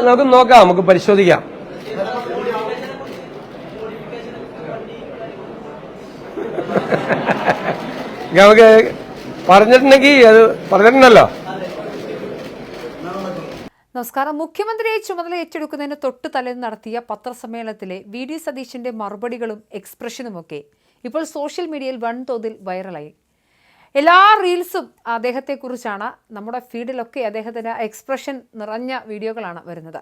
നമുക്ക് നോക്കാം, നമുക്ക് പരിശോധിക്കാം. നമുക്ക് പറഞ്ഞിട്ടുണ്ടെങ്കിൽ അത് പറഞ്ഞിട്ടുണ്ടല്ലോ. നമസ്കാരം. മുഖ്യമന്ത്രിയെ ചുമതല ഏറ്റെടുക്കുന്നതിന് തൊട്ടു തലേന്ന് നടത്തിയ പത്രസമ്മേളനത്തിലെ വി ഡി സതീശന്റെ മറുപടികളും എക്സ്പ്രഷനുമൊക്കെ ഇപ്പോൾ സോഷ്യൽ മീഡിയയിൽ വൻതോതിൽ വൈറലായി. എല്ലാ റീൽസും അദ്ദേഹത്തെക്കുറിച്ചാണ്. നമ്മുടെ ഫീഡിലൊക്കെ അദ്ദേഹത്തിൻ്റെ എക്സ്പ്രഷൻ നിറഞ്ഞ വീഡിയോകളാണ് വരുന്നത്.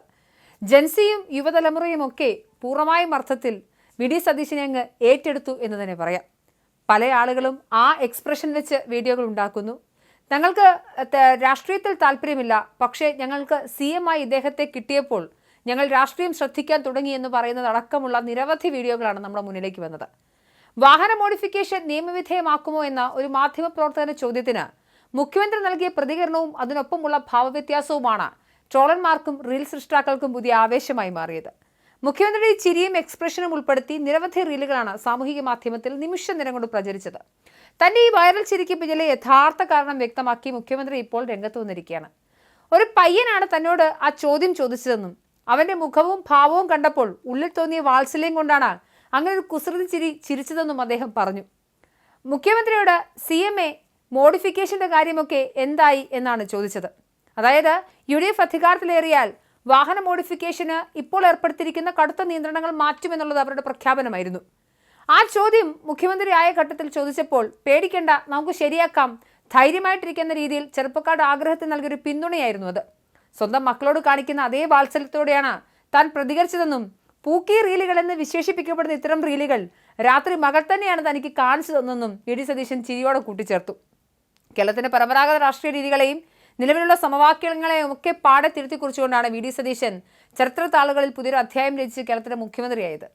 ജൻസിയും യുവതലമുറയും ഒക്കെ പൂർണ്ണമായും അർത്ഥത്തിൽ വി ഡി സതീശനെ അങ്ങ് ഏറ്റെടുത്തു എന്ന് തന്നെ പറയാം. പല ആളുകളും ആ എക്സ്പ്രഷൻ വെച്ച് വീഡിയോകൾ ഉണ്ടാക്കുന്നു. ഞങ്ങൾക്ക് രാഷ്ട്രീയത്തിൽ താല്പര്യമില്ല, പക്ഷേ ഞങ്ങൾക്ക് CM ആയി ഇദ്ദേഹത്തെ കിട്ടിയപ്പോൾ ഞങ്ങൾ രാഷ്ട്രീയം ശ്രദ്ധിക്കാൻ തുടങ്ങി എന്ന് പറയുന്നതടക്കമുള്ള നിരവധി വീഡിയോകളാണ് നമ്മുടെ മുന്നിലേക്ക് വന്നത്. വാഹന മോഡിഫിക്കേഷൻ നിയമവിധേയമാക്കുമോ എന്ന ഒരു മാധ്യമപ്രവർത്തകന്റെ ചോദ്യത്തിന് മുഖ്യമന്ത്രി നൽകിയ പ്രതികരണവും അതിനൊപ്പമുള്ള ഭാവവ്യത്യാസവുമാണ് ട്രോളന്മാർക്കും റീൽ സൃഷ്ടാക്കൾക്കും പുതിയ ആവേശമായി മാറിയത്. മുഖ്യമന്ത്രിയുടെ ചിരിയും എക്സ്പ്രഷനും ഉൾപ്പെടുത്തി നിരവധി റീലുകളാണ് സാമൂഹിക മാധ്യമത്തിൽ നിമിഷ നേരം കൊണ്ട് പ്രചരിച്ചത്. തന്റെ ഈ വൈറൽ ചിരിക്ക് പിന്നിലെ യഥാർത്ഥ കാരണം വ്യക്തമാക്കി മുഖ്യമന്ത്രി ഇപ്പോൾ രംഗത്ത് വന്നിരിക്കുകയാണ്. ഒരു പയ്യനാണ് തന്നോട് ആ ചോദ്യം ചോദിച്ചതെന്നും അവന്റെ മുഖവും ഭാവവും കണ്ടപ്പോൾ ഉള്ളിൽ തോന്നിയ വാത്സല്യം കൊണ്ടാണ് അങ്ങനെ ഒരു കുസൃതി ചിരിച്ചതെന്നും അദ്ദേഹം പറഞ്ഞു. മുഖ്യമന്ത്രിയോട് CMA മോഡിഫിക്കേഷന്റെ കാര്യമൊക്കെ എന്തായി എന്നാണ് ചോദിച്ചത്. അതായത് UDF അധികാരത്തിലേറിയാൽ വാഹന മോഡിഫിക്കേഷന് ഇപ്പോൾ ഏർപ്പെടുത്തിയിരിക്കുന്ന കടുത്ത നിയന്ത്രണങ്ങൾ മാറ്റുമെന്നുള്ളത് അവരുടെ പ്രഖ്യാപനമായിരുന്നു. ആ ചോദ്യം മുഖ്യമന്ത്രി ആയ ഘട്ടത്തിൽ ചോദിച്ചപ്പോൾ പേടിക്കേണ്ട, നമുക്ക് ശരിയാക്കാം, ധൈര്യമായിട്ടിരിക്കുന്ന രീതിയിൽ ചെറുപ്പക്കാരുടെ ആഗ്രഹത്തിൽ നൽകിയൊരു പിന്തുണയായിരുന്നു അത്. സ്വന്തം മക്കളോട് കാണിക്കുന്ന അതേ വാത്സല്യത്തോടെയാണ് താൻ പ്രതികരിച്ചതെന്നും പൂക്കി റീലുകൾ എന്ന് വിശേഷിപ്പിക്കപ്പെടുന്ന ഇത്തരം റീലുകൾ രാത്രി മകൾ തന്നെയാണ് തനിക്ക് കാണിച്ചു തന്നെന്നും വി ഡി സതീശൻ ചിരിയോടെ കൂട്ടിച്ചേർത്തു. കേരളത്തിന്റെ പരമ്പരാഗത രാഷ്ട്രീയ രീതികളെയും നിലവിലുള്ള സമവാക്യങ്ങളെയും ഒക്കെ പാടെ തിരുത്തി കുറിച്ചുകൊണ്ടാണ് വി ഡി സതീശൻ ചരിത്ര താളുകളിൽ പുതിയൊരു അധ്യായം രചിച്ച് കേരളത്തിന്റെ മുഖ്യമന്ത്രിയായത്.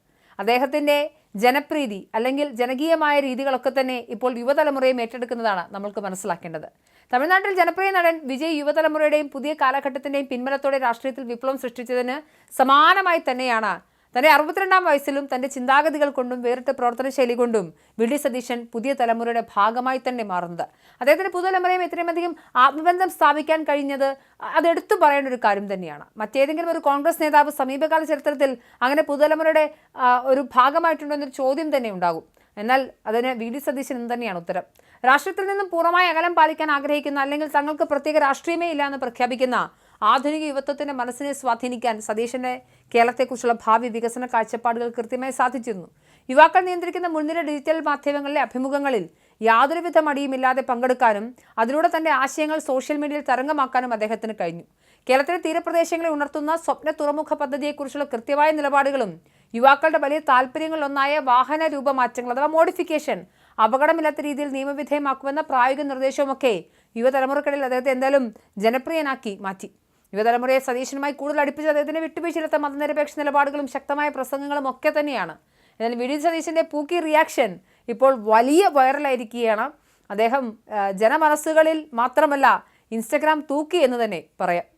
അദ്ദേഹത്തിന്റെ ജനപ്രീതി അല്ലെങ്കിൽ ജനകീയമായ രീതികളൊക്കെ തന്നെ ഇപ്പോൾ യുവതലമുറയും ഏറ്റെടുക്കുന്നതാണ് നമ്മൾക്ക് മനസ്സിലാക്കേണ്ടത്. തമിഴ്നാട്ടിൽ ജനപ്രിയ നടൻ വിജയ് യുവതലമുറയുടെയും പുതിയ കാലഘട്ടത്തിന്റെയും പിന്ബലത്തോടെ രാഷ്ട്രീയത്തിൽ വിപ്ലവം സൃഷ്ടിച്ചതിന് സമാനമായി തന്നെയാണ് തന്റെ 62-ാം വയസ്സിലും തന്റെ ചിന്താഗതികൾ കൊണ്ടും വേറിട്ട പ്രവർത്തന ശൈലി കൊണ്ടും വി ഡി സതീശൻ പുതിയ തലമുറയുടെ ഭാഗമായി തന്നെ മാറുന്നത്. അദ്ദേഹത്തിന് പുതുതലമുറയും ഇത്രയുമധികം ആത്മബന്ധം സ്ഥാപിക്കാൻ കഴിഞ്ഞത് അതെടുത്തു പറയേണ്ട ഒരു കാര്യം തന്നെയാണ്. മറ്റേതെങ്കിലും ഒരു കോൺഗ്രസ് നേതാവ് സമീപകാല ചരിത്രത്തിൽ അങ്ങനെ പുതുതലമുറയുടെ ഒരു ഭാഗമായിട്ടുണ്ടോ എന്നൊരു ചോദ്യം തന്നെ ഉണ്ടാകും. എന്നാൽ അതിന് വി ഡി സതീശൻ എന്ന് തന്നെയാണ് ഉത്തരം. രാഷ്ട്രീയത്തിൽ നിന്നും പൂർണ്ണമായി അകലം പാലിക്കാൻ ആഗ്രഹിക്കുന്ന അല്ലെങ്കിൽ തങ്ങൾക്ക് പ്രത്യേക രാഷ്ട്രീയമേ ഇല്ല എന്ന് പ്രഖ്യാപിക്കുന്ന ആധുനിക യുവത്വത്തിന്റെ മനസ്സിനെ സ്വാധീനിക്കാൻ സതീശന്റെ കേരളത്തെക്കുറിച്ചുള്ള ഭാവി വികസന കാഴ്ചപ്പാടുകൾ കൃത്യമായി സാധിച്ചിരുന്നു. യുവാക്കൾ നിയന്ത്രിക്കുന്ന മുൻനിര ഡിജിറ്റൽ മാധ്യമങ്ങളിലെ അഭിമുഖങ്ങളിൽ യാതൊരുവിധ മടിയുമില്ലാതെ പങ്കെടുക്കാനും അതിലൂടെ തന്റെ ആശയങ്ങൾ സോഷ്യൽ മീഡിയയിൽ തരംഗമാക്കാനും അദ്ദേഹത്തിന് കഴിഞ്ഞു. കേരളത്തിലെ തീരപ്രദേശങ്ങളെ ഉണർത്തുന്ന സ്വപ്ന തുറമുഖ പദ്ധതിയെക്കുറിച്ചുള്ള കൃത്യമായ നിലപാടുകളും യുവാക്കളുടെ വലിയ താല്പര്യങ്ങളിലൊന്നായ വാഹന രൂപമാറ്റങ്ങൾ അഥവാ മോഡിഫിക്കേഷൻ അപകടമില്ലാത്ത രീതിയിൽ നിയമവിധേയമാക്കുമെന്ന പ്രായോഗിക നിർദ്ദേശവുമൊക്കെ യുവതലമുറക്കിടയിൽ അദ്ദേഹത്തെ എന്തായാലും ജനപ്രിയനാക്കി മാറ്റി. യുവതലമുറയെ സതീശനുമായി കൂടുതൽ അടുപ്പിച്ച് അദ്ദേഹത്തിന്റെ വിട്ടുവീഴ്ചയിലെത്ത മതനിരപേക്ഷ നിലപാടുകളും ശക്തമായ പ്രസംഗങ്ങളും ഒക്കെ തന്നെയാണ്. എന്നാൽ വി ഡി സതീശന്റെ പൂക്കി റിയാക്ഷൻ ഇപ്പോൾ വലിയ വൈറലായിരിക്കുകയാണ്. അദ്ദേഹം ജനമനസ്സുകളിൽ മാത്രമല്ല ഇൻസ്റ്റഗ്രാം തൂക്കി എന്ന് തന്നെ പറയാം.